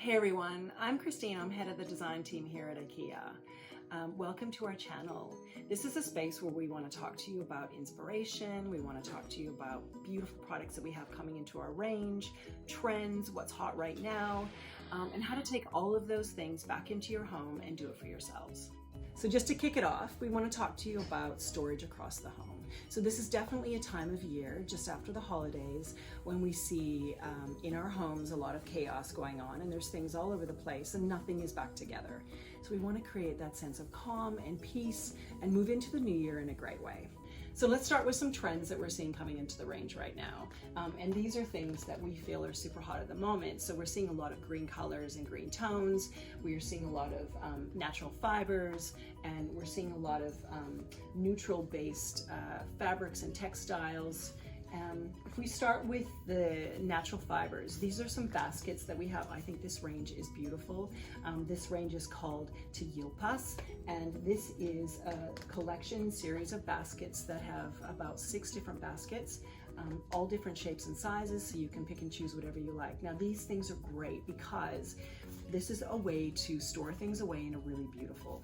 Hey everyone, I'm Christine. I'm head of the design team here at IKEA. Welcome to our channel. This is a space where we want to talk to you about inspiration. We want to talk to you about beautiful products that we have coming into our range, trends, what's hot right now, and how to take all of those things back into your home and do it for yourselves. So just to kick it off, we want to talk to you about storage across the home. So this is definitely a time of year, just after the holidays, when we see in our homes a lot of chaos going on, and there's things all over the place and nothing is back together. So we want to create that sense of calm and peace and move into the new year in a great way. So let's start with some trends that we're seeing coming into the range right now. And these are things that we feel are super hot at the moment. So we're seeing a lot of green colors and green tones. We are seeing a lot of natural fibers, and we're seeing a lot of neutral-based fabrics and textiles. If we start with the natural fibers, these are some baskets that we have. I think this range is beautiful. This range is called TJILLEVIPS, and this is a collection series of baskets that have about 6 different baskets, all different shapes and sizes, so you can pick and choose whatever you like. Now these things are great because this is a way to store things away in a really beautiful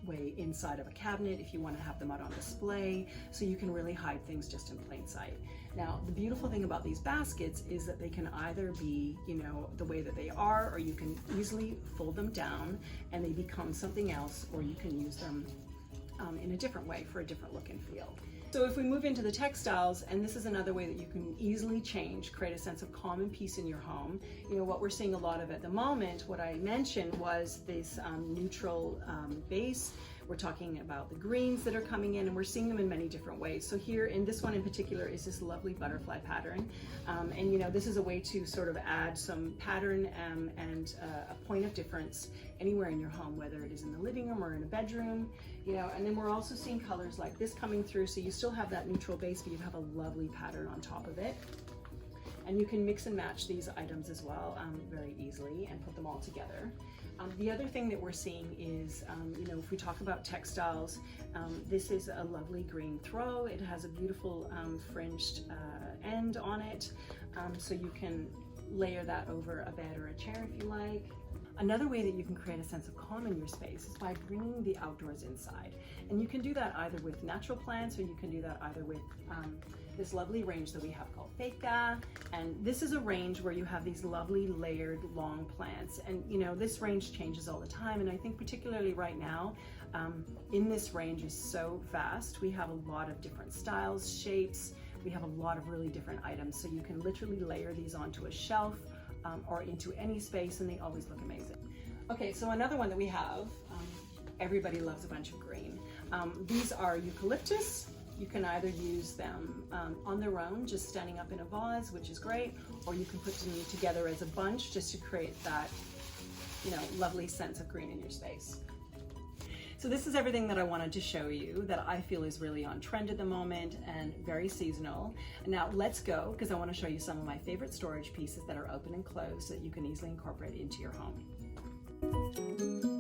way inside of a cabinet if you want to have them out on display, so you can really hide things just in plain sight. Now the beautiful thing about these baskets is that they can either be, you know, the way that they are, or you can easily fold them down and they become something else, or you can use them in a different way for a different look and feel. So if we move into the textiles, and this is another way that you can easily change, create a sense of calm and peace in your home. You know, what we're seeing a lot of at the moment, what I mentioned was this neutral base. We're talking about the greens that are coming in, and we're seeing them in many different ways. So here in this one in particular is this lovely butterfly pattern. And you know, this is a way to sort of add some pattern and a point of difference anywhere in your home, whether it is in the living room or in a bedroom, you know. And then we're also seeing colors like this coming through, so you still have that neutral base, but you have a lovely pattern on top of it. And you can mix and match these items as well very easily and put them all together. The other thing that we're seeing is, you know, if we talk about textiles, this is a lovely green throw. It has a beautiful fringed end on it, so you can layer that over a bed or a chair if you like. Another way that you can create a sense of calm in your space is by bringing the outdoors inside. And you can do that either with natural plants, or you can do that either with this lovely range that we have called FEJKA. And this is a range where you have these lovely layered long plants. And you know, this range changes all the time. And I think particularly right now, in this range is so vast. We have a lot of different styles, shapes. We have a lot of really different items. So you can literally layer these onto a shelf or into any space, and they always look amazing. Okay, so another one that we have, everybody loves a bunch of green. These are Eucalyptus. You can either use them on their own, just standing up in a vase, which is great, or you can put them together as a bunch just to create that, you know, lovely sense of green in your space. So this is everything that I wanted to show you that I feel is really on trend at the moment and very seasonal. Now let's go, because I want to show you some of my favorite storage pieces that are open and closed that you can easily incorporate into your home.